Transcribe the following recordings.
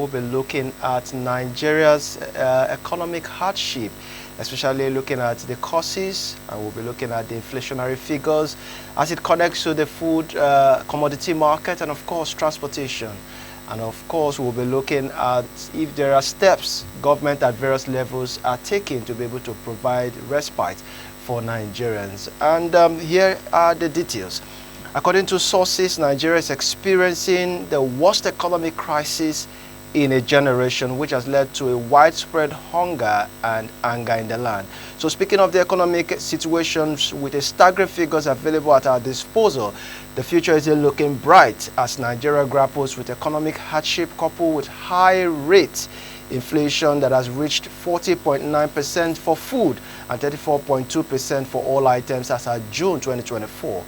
we'll be looking at Nigeria's economic hardship, especially looking at the causes, and we'll be looking at the inflationary figures as it connects to the food commodity market and, of course, transportation. And of course, we'll be looking at if there are steps government at various levels are taking to be able to provide respite for Nigerians. And here are the details. According to sources, Nigeria is experiencing the worst economic crisis in a generation, which has led to a widespread hunger and anger in the land. So speaking of the economic situations, with the staggering figures available at our disposal, the future is looking bright as Nigeria grapples with economic hardship coupled with high rate inflation that has reached 40.9% for food and 34.2% for all items as of June 2024.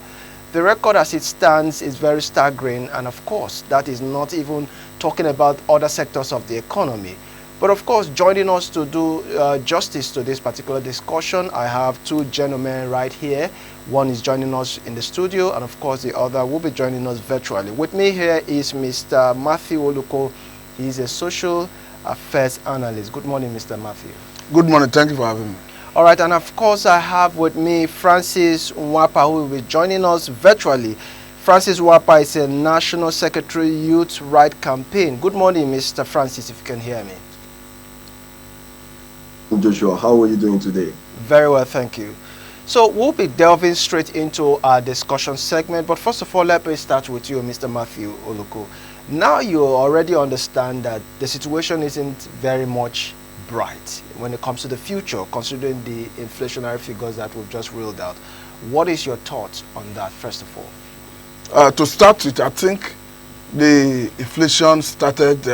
The record as it stands is very staggering, and of course, that is not even talking about other sectors of the economy. But of course, joining us to do justice to this particular discussion, I have two gentlemen right here. One is joining us in the studio, and of course, the other will be joining us virtually. With me here is Mr. Matthew Oluko. He's a social affairs analyst. Good morning, Mr. Matthew. Good morning. Thank you for having me. All right, and of course, I have with me Francis Nwapa, who will be joining us virtually. Francis Nwapa is a National Secretary, Youth Right Campaign. Good morning, Mr. Francis, if you can hear me. Joshua, how are you doing today? Very well, thank you. So we'll be delving straight into our discussion segment, but first of all, let me start with you, Mr. Matthew Oluko. Now you already understand that the situation isn't very much bright when it comes to the future, considering the inflationary figures that we've just reeled out. What is your thoughts on that, first of all? To start with, I think the inflation started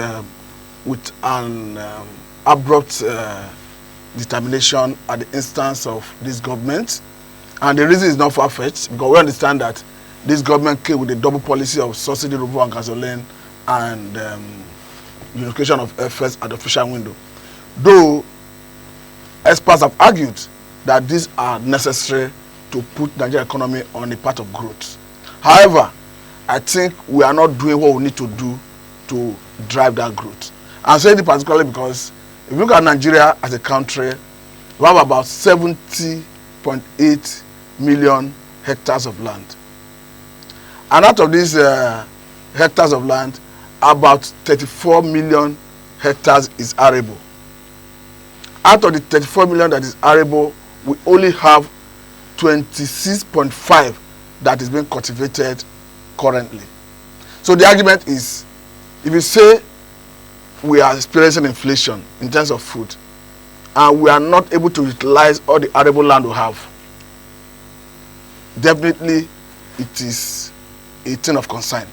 with an abrupt determination at the instance of this government. And the reason is not far-fetched, because we understand that this government came with a double policy of subsidy removal and gasoline and unification of airfares at the official window. Though experts have argued that these are necessary to put Nigerian economy on a path of growth. However, I think we are not doing what we need to do to drive that growth. I'm saying it particularly because if you look at Nigeria as a country, we have about 70.8 million hectares of land. And out of these hectares of land, about 34 million hectares is arable. Out of the 34 million that is arable, we only have 26.5 that is being cultivated currently. So the argument is, if you say we are experiencing inflation in terms of food, and we are not able to utilize all the arable land we have, definitely it is a thing of concern.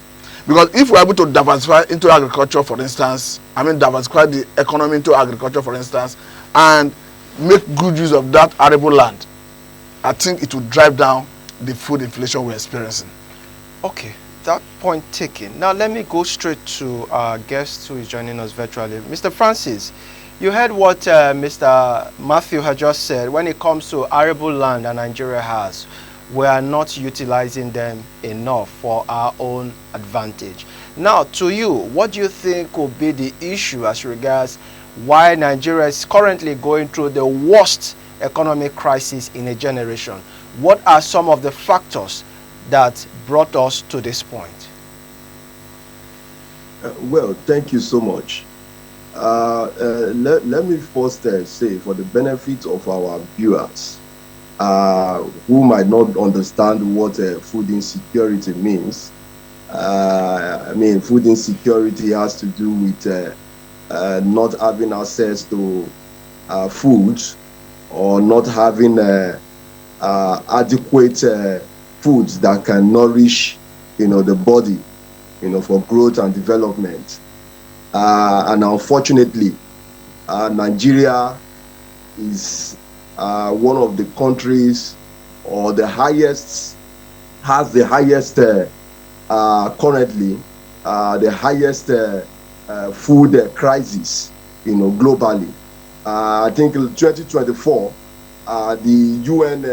Because if we are able to diversify into agriculture, for instance, diversify the economy into agriculture, for instance, and make good use of that arable land, I think it will drive down the food inflation we're experiencing. Okay, that point taken. Now let me go straight to our guest who is joining us virtually. Mr. Francis, you heard what Mr. Matthew had just said. When it comes to arable land that Nigeria has, we are not utilizing them enough for our own advantage. Now, to you, what do you think will be the issue as regards why Nigeria is currently going through the worst economic crisis in a generation? What are some of the factors that brought us to this point? Well, thank you so much. Let me first say, for the benefit of our viewers who might not understand what food insecurity means, food insecurity has to do with not having access to food, or not having adequate foods that can nourish, the body, for growth and development. And unfortunately, Nigeria is one of the countries, or has the highest currently, the highest food crisis, globally. I think in 2024, the UN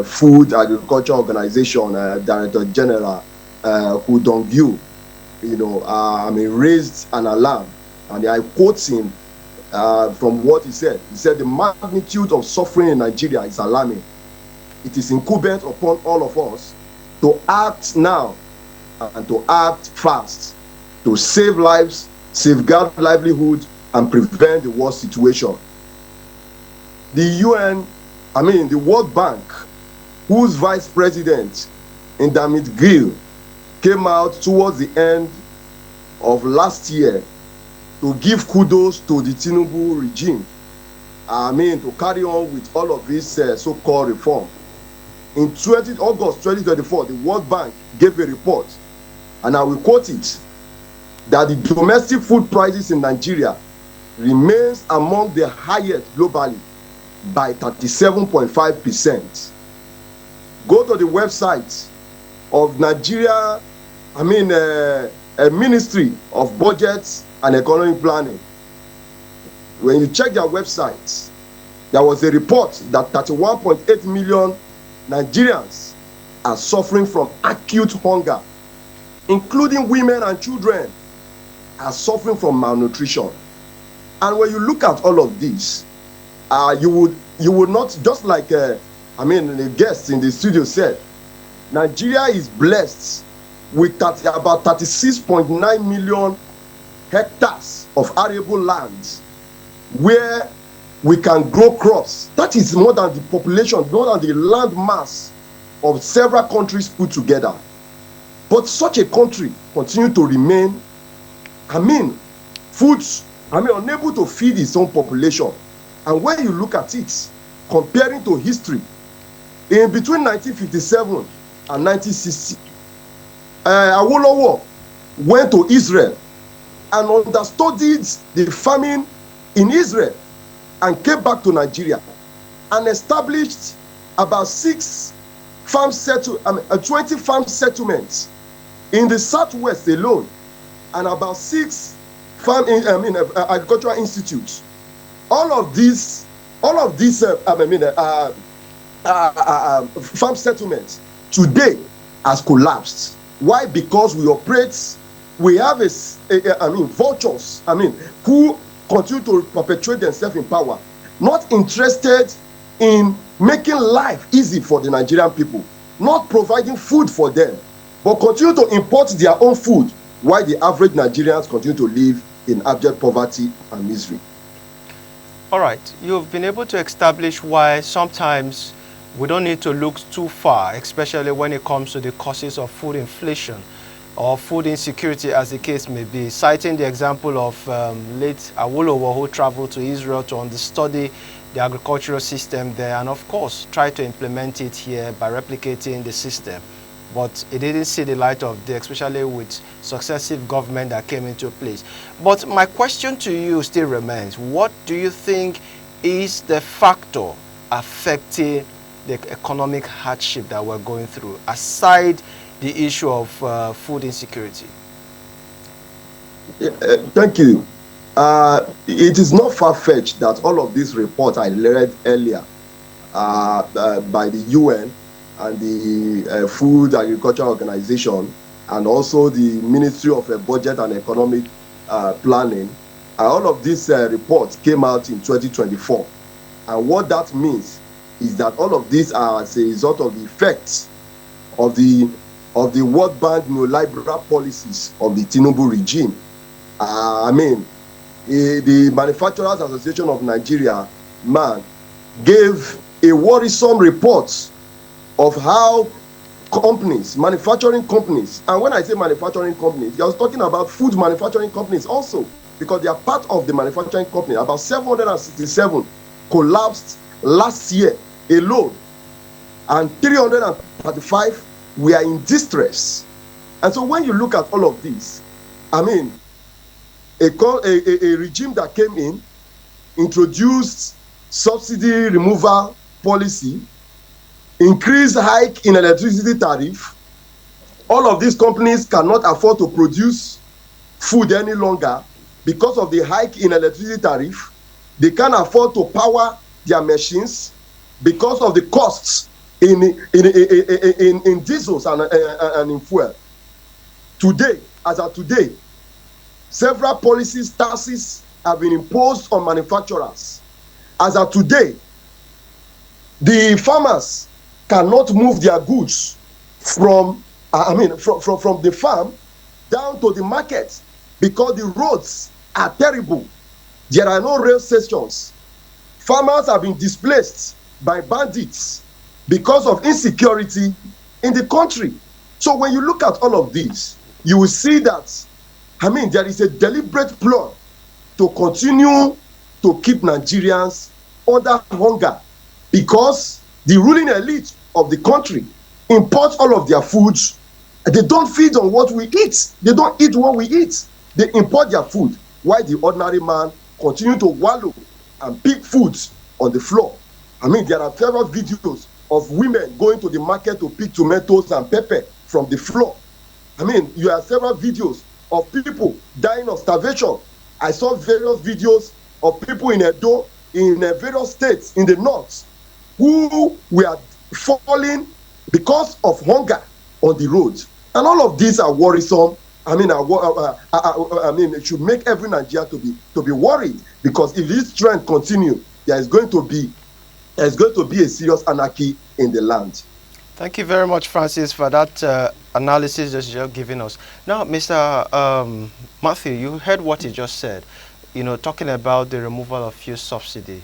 Food Agriculture Organization Director General Hu Dongyu, raised an alarm And I quote him from what he said. He said, the magnitude of suffering in Nigeria is alarming. It is incumbent upon all of us to act now and to act fast, to save lives, safeguard livelihood, and prevent the worst situation. The UN, the World Bank, whose vice president, Indamit Gill, came out towards the end of last year to give kudos to the Tinubu regime, to carry on with all of this so-called reform. In August 2024, the World Bank gave a report, and I will quote it, that the domestic food prices in Nigeria remains among the highest globally by 37.5%. Go to the website of Nigeria, Ministry of Budget and Economic Planning. When you check their website, there was a report that 31.8 million Nigerians are suffering from acute hunger, including women and children are suffering from malnutrition. And when you look at all of this, you would not, just like the guest in the studio said, Nigeria is blessed with about 36.9 million hectares of arable land where we can grow crops. That is more than the population, more than the land mass of several countries put together. But such a country continue to remain, unable to feed its own population. And when you look at it, comparing to history, in between 1957 and 1960, Awolowo went to Israel and understudied the famine in Israel and came back to Nigeria and established about 20 farm settlements in the southwest alone, and about 6 agricultural institutes. All of these farm settlements today has collapsed. Why? Because we have vultures, who continue to perpetuate themselves in power, not interested in making life easy for the Nigerian people, not providing food for them, but continue to import their own food, while the average Nigerians continue to live in abject poverty and misery. All right, you've been able to establish why sometimes we don't need to look too far, especially when it comes to the causes of food inflation or food insecurity, as the case may be, citing the example of late Awolowo, who traveled to Israel to understudy the agricultural system there, and of course try to implement it here by replicating the system. But it didn't see the light of day, especially with successive government that came into place. But my question to you still remains, what do you think is the factor affecting the economic hardship that we're going through, aside the issue of food insecurity? Thank you. It is not far-fetched that all of these reports I read earlier by the UN and the Food Agriculture Organization, and also the Ministry of Budget and Economic Planning, all of these reports came out in 2024. And what that means is that all of these are as a result of the effects of the World Bank neoliberal policies of the Tinubu regime. The Manufacturers Association of Nigeria, gave a worrisome report of how manufacturing companies, and when I say manufacturing companies, I was talking about food manufacturing companies also, because they are part of the manufacturing company. About 767 collapsed last year alone, and 335 were in distress. And so when you look at all of this, a regime that came in, introduced subsidy removal policy, increased hike in electricity tariff. All of these companies cannot afford to produce food any longer because of the hike in electricity tariff. They can't afford to power their machines because of the costs in diesels and in fuel. Today, as of today, Several policies, taxes have been imposed on manufacturers. As of today, the farmers cannot move their goods from the farm down to the market because the roads are terrible. There are no rail stations. Farmers have been displaced by bandits because of insecurity in the country. So when you look at all of this, you will see that, there is a deliberate plan to continue to keep Nigerians under hunger because the ruling elite of the country import all of their foods. They don't feed on what we eat. They don't eat what we eat. They import their food while the ordinary man continue to wallow and pick foods on the floor. There are several videos of women going to the market to pick tomatoes and pepper from the floor. You have several videos of people dying of starvation. I saw various videos of people in Edo, in various states in the north, who were falling because of hunger on the road. And all of these are worrisome. It should make every Nigerian to be worried, because if this trend continues, there is going to be a serious anarchy in the land. Thank you very much, Francis, for that analysis that you're giving us. Now, Mr. Matthew, you heard what he just said, talking about the removal of fuel subsidy.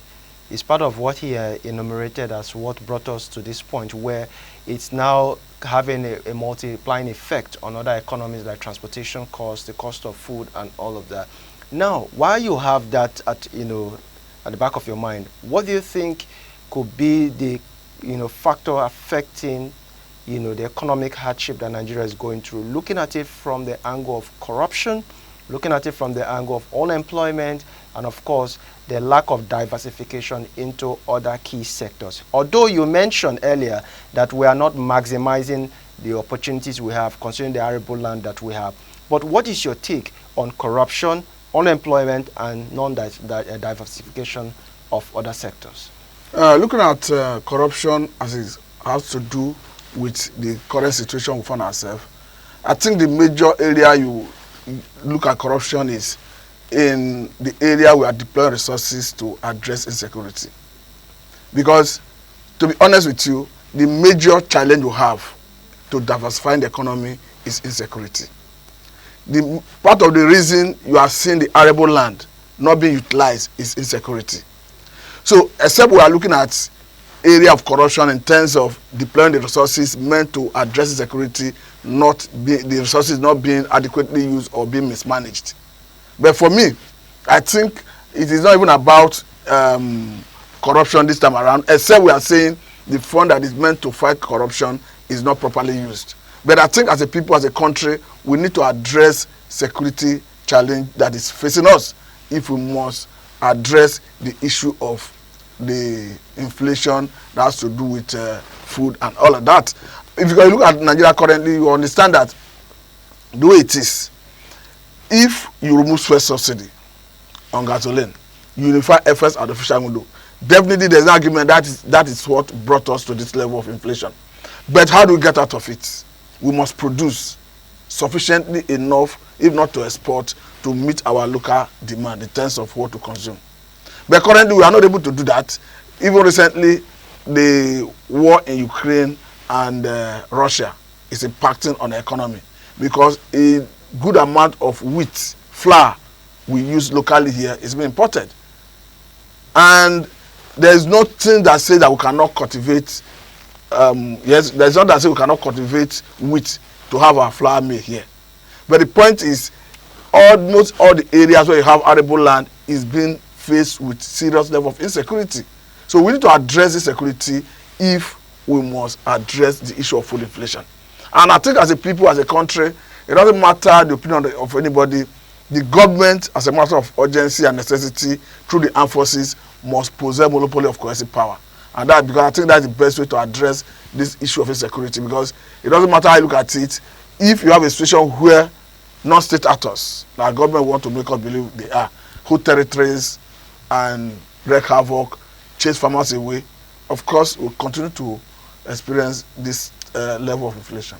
It's part of what he enumerated as what brought us to this point where it's now having a multiplying effect on other economies like transportation costs, the cost of food, and all of that. Now, while you have that at the back of your mind, what do you think could be the factor affecting the economic hardship that Nigeria is going through, looking at it from the angle of corruption, looking at it from the angle of unemployment, and of course the lack of diversification into other key sectors? Although you mentioned earlier that we are not maximizing the opportunities we have considering the arable land that we have, but what is your take on corruption, unemployment, and non-diversification of other sectors? Looking at corruption as it has to do with the current situation we find ourselves, I think the major area you look at corruption is in the area we are deploying resources to address insecurity. Because, to be honest with you, the major challenge we have to diversifying the economy is insecurity. The part of the reason you are seeing the arable land not being utilized is insecurity. So, except we are looking at area of corruption in terms of deploying the resources meant to address insecurity, the resources not being adequately used or being mismanaged. But for me, I think it is not even about corruption this time around, except we are saying the fund that is meant to fight corruption is not properly used. But I think as a people, as a country, we need to address security challenge that is facing us if we must address the issue of the inflation that has to do with food and all of that. If you look at Nigeria currently, you understand that the way it is, if you remove fuel subsidy on gasoline, you unify efforts at the official window, definitely there's an argument that is what brought us to this level of inflation. But how do we get out of it? We must produce sufficiently enough, if not to export, to meet our local demand in terms of what to consume. But currently we are not able to do that. Even recently, the war in Ukraine and Russia is impacting on the economy because a good amount of wheat, flour we use locally here is being imported. And there's nothing that says that we cannot cultivate, there's nothing that says we cannot cultivate wheat to have our flour made here. But the point is, almost all the areas where you have arable land is being faced with serious level of insecurity. So we need to address insecurity if we must address the issue of food inflation. And I think as a people, as a country, it doesn't matter the opinion of anybody, the government, as a matter of urgency and necessity, through the armed forces, must possess monopoly of coercive power. And that, because I think that's the best way to address this issue of insecurity, because it doesn't matter how you look at it, if you have a situation where non-state actors, like government want to make us believe they are, who territories and wreak havoc, chase farmers away, of course we'll continue to experience this level of inflation.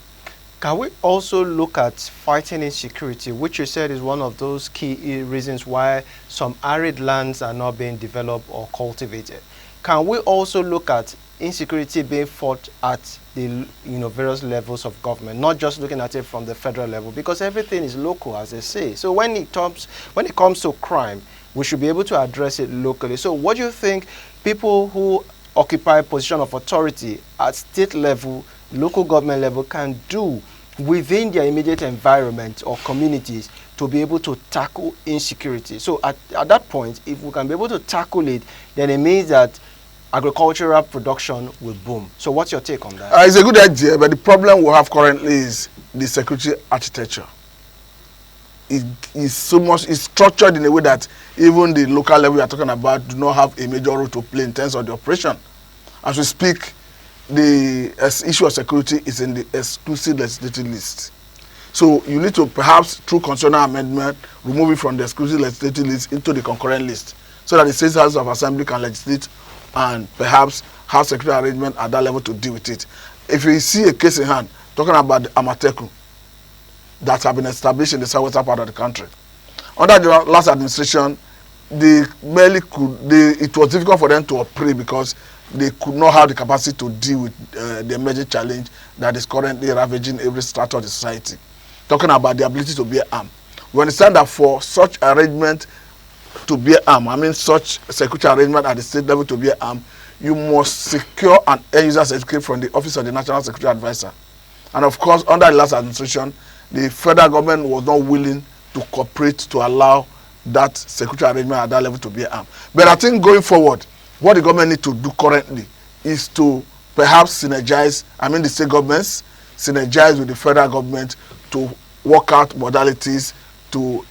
Can we also look at fighting insecurity, which you said is one of those key reasons why some arid lands are not being developed or cultivated? Can we also look at insecurity being fought at the various levels of government, not just looking at it from the federal level, because everything is local, as they say. So when it comes to crime, we should be able to address it locally. So what do you think people who occupy a position of authority at state level, local government level can do within their immediate environment or communities to be able to tackle insecurity? So at that point, if we can be able to tackle it, then it means that agricultural production will boom. So what's your take on that? It's a good idea, but the problem we have currently is the security architecture. It is so much, it's structured in a way that even the local level we are talking about do not have a major role to play in terms of the operation. As we speak, the issue of security is in the exclusive legislative list. So you need to perhaps, through constitutional amendment, remove it from the exclusive legislative list into the concurrent list, so that the State House of Assembly can legislate and perhaps have security arrangement at that level to deal with it. If you see a case in hand, talking about the Amateku that have been established in the southwestern part of the country, under the last administration, it was difficult for them to operate because they could not have the capacity to deal with the emerging challenge that is currently ravaging every strata of the society. Talking about the ability to bear arm. We understand that for such arrangement to bear arm, I mean such security arrangement at the state level to bear arm, you must secure an end user certificate from the Office of the National Security Advisor. And of course, under the last administration, the federal government was not willing to cooperate to allow that security arrangement at that level to bear arm. But I think going forward, what the government needs to do currently is to perhaps synergize, the state governments, synergize with the federal government to work out modalities to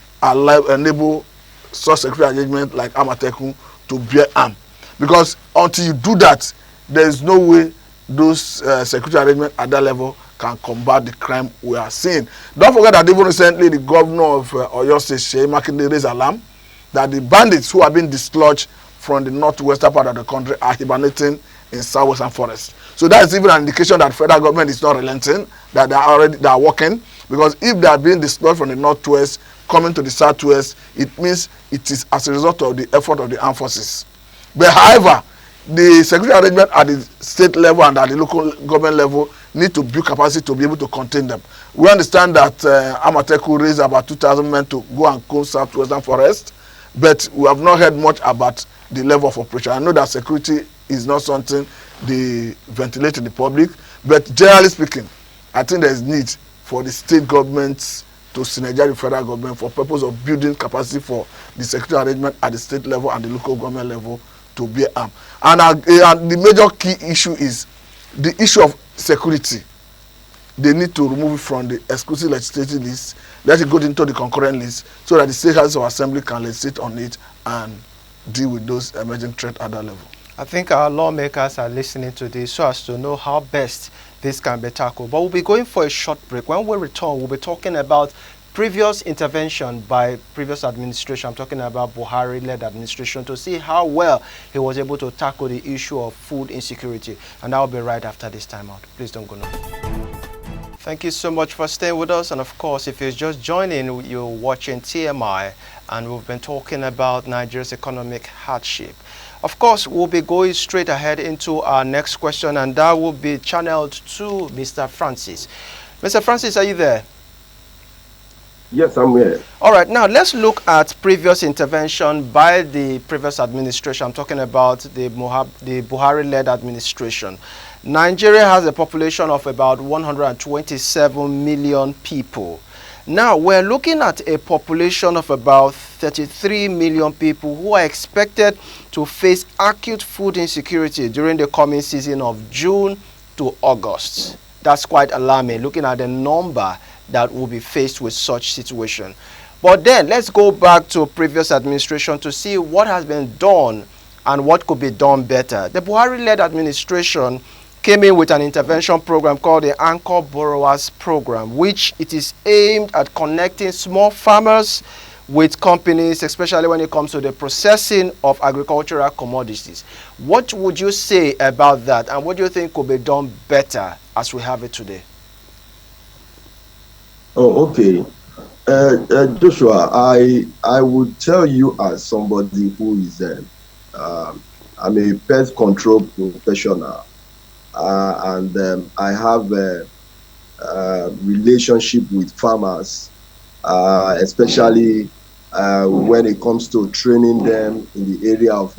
enable such security arrangement like Amateku to bear arm. Because until you do that, there is no way those security arrangements at that level can combat the crime we are seeing. Don't forget that even recently the governor of Oyo State, Seyi Makinde, raised alarm that the bandits who have been dislodged from the northwestern part of the country are hibernating in southwestern forest. So that is even an indication that federal government is not relenting, that they are working. Because if they are being dislodged from the northwest, coming to the southwest, it means it is as a result of the effort of the armed forces. But however, the security arrangement at the state level and at the local government level need to build capacity to be able to contain them. We understand that Amateku raised about 2,000 men to go and comb southwestern forest, but we have not heard much about the level of operation. I know that security is not something they ventilate to the public, but generally speaking, I think there is need for the state governments to synergize the federal government for purpose of building capacity for the security arrangement at the state level and the local government level to bear arm. And the major key issue is the issue of security. They need to remove it from the exclusive legislative list, let it go into the concurrent list, so that the State House of Assembly can legislate on it and deal with those emerging threats at that level. I think our lawmakers are listening to this so as to know how best this can be tackled. But we'll be going for a short break. When we return, we'll be talking about previous intervention by previous administration. I'm talking about Buhari-led administration, to see how well he was able to tackle the issue of food insecurity. And that will be right after this time out. Please don't go now. Thank you so much for staying with us. And of course, if you're just joining, you're watching TMI, and we've been talking about Nigeria's economic hardship. Of course, we'll be going straight ahead into our next question, and that will be channeled to Mr. Francis. Mr. Francis, are you there? Yes, I'm here. All right, now let's look at previous intervention by the previous administration. I'm talking about the Buhari-led administration. Nigeria has a population of about 127 million people. Now, we're looking at a population of about 33 million people who are expected to face acute food insecurity during the coming season of June to August. That's quite alarming, looking at the number that will be faced with such situation. But then, let's go back to previous administration to see what has been done and what could be done better. The Buhari-led administration came in with an intervention program called the Anchor Borrowers Program, which it is aimed at connecting small farmers with companies, especially when it comes to the processing of agricultural commodities. What would you say about that, and what do you think could be done better as we have it today? Oh, okay. Joshua, I would tell you as somebody who is I'm a pest control professional, and I have a relationship with farmers, especially when it comes to training them in the area of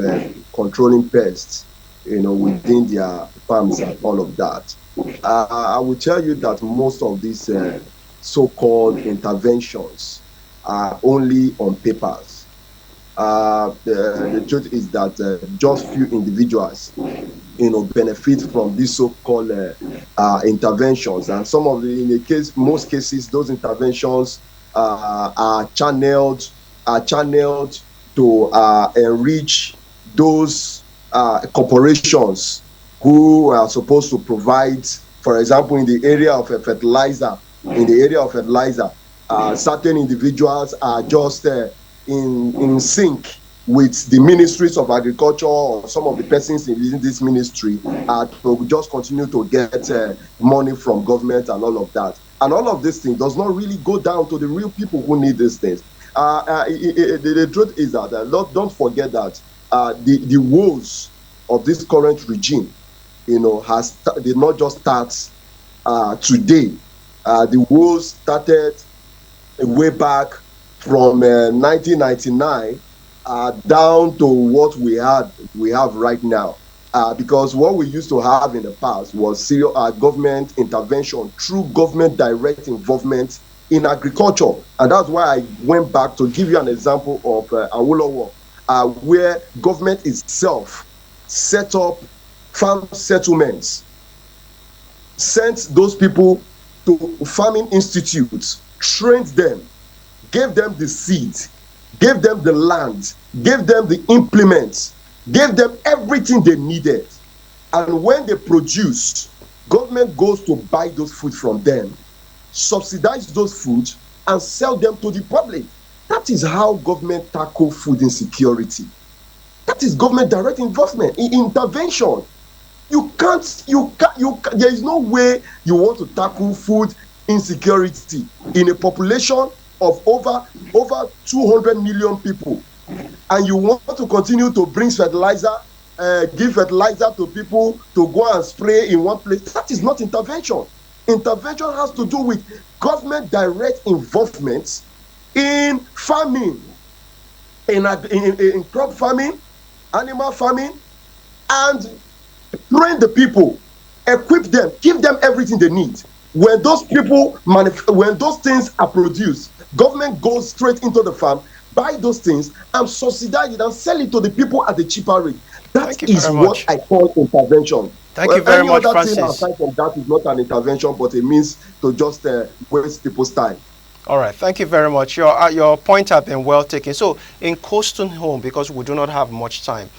controlling pests, within their farms and all of that. I will tell you that most of these so-called interventions are only on papers. The truth is that just few individuals benefit from these so-called interventions, and some of the in the case most cases those interventions are channeled to enrich those corporations who are supposed to provide, for example, in the area of fertilizer. Certain individuals are just in sync with the ministries of agriculture or some of the persons in this ministry to just continue to get money from government and all of that. And all of this thing does not really go down to the real people who need these things. The truth is that don't forget that the woes of this current regime, did not just start today. The woes started way back from 1999 down to what we have right now. Because what we used to have in the past was serious government intervention through government direct involvement in agriculture, and that's why I went back to give you an example of Awolowo, where government itself set up farm settlements, sent those people to farming institutes, trained them, gave them the seed, gave them the land, gave them the implements, gave them everything they needed. And when they produce, government goes to buy those food from them, subsidize those food, and sell them to the public. That is how government tackle food insecurity. That is government direct involvement in intervention. There is no way you want to tackle food insecurity in a population of over 200 million people, and you want to continue to bring fertilizer, give fertilizer to people to go and spray in one place. That is not intervention. Intervention has to do with government direct involvement in farming, in crop farming, animal farming, and train the people, equip them, give them everything they need. When those things are produced, government goes straight into the farm, buy those things, and subsidize it and sell it to the people at a cheaper rate. That is what I call intervention. Thank you very much, Any other Francis. thing aside from that is not an intervention, but a means to just waste people's time. All right, thank you very much. Your point has been well taken. So in Coastal Home, because we do not have much time,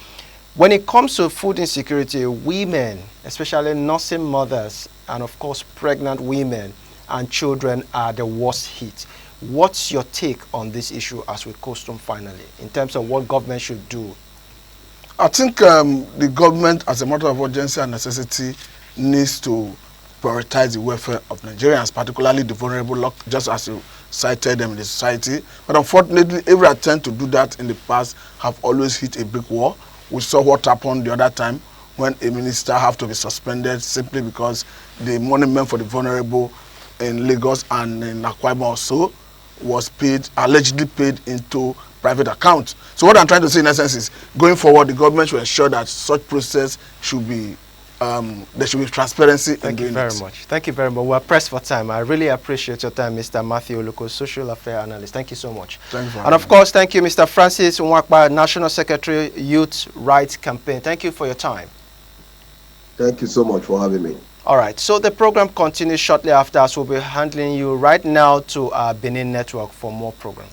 when it comes to food insecurity, women, especially nursing mothers, and of course pregnant women and children are the worst hit. What's your take on this issue as we Coastal finally, in terms of what government should do? I think the government, as a matter of urgency and necessity, needs to prioritize the welfare of Nigerians, particularly the vulnerable, just as you cited them in the society. But unfortunately, every attempt to do that in the past have always hit a brick wall. We saw what happened the other time when a minister had to be suspended simply because the monument for the vulnerable in Lagos and in Akwa Ibom also was allegedly paid into private accounts. So what I'm trying to say in essence is, going forward, the government should ensure that such process should be there should be transparency. Thank you very much. Thank you very much. We're pressed for time. I really appreciate your time, Mr. Matthew Oluko, Social Affairs Analyst. Thank you so much. Thank you. And of course, thank you, Mr. Francis Nwakpa, National Secretary, Youth Rights Campaign. Thank you for your time. Thank you so much for having me. All right, so the program continues shortly after, as we'll be handling you right now to our Benin network for more program.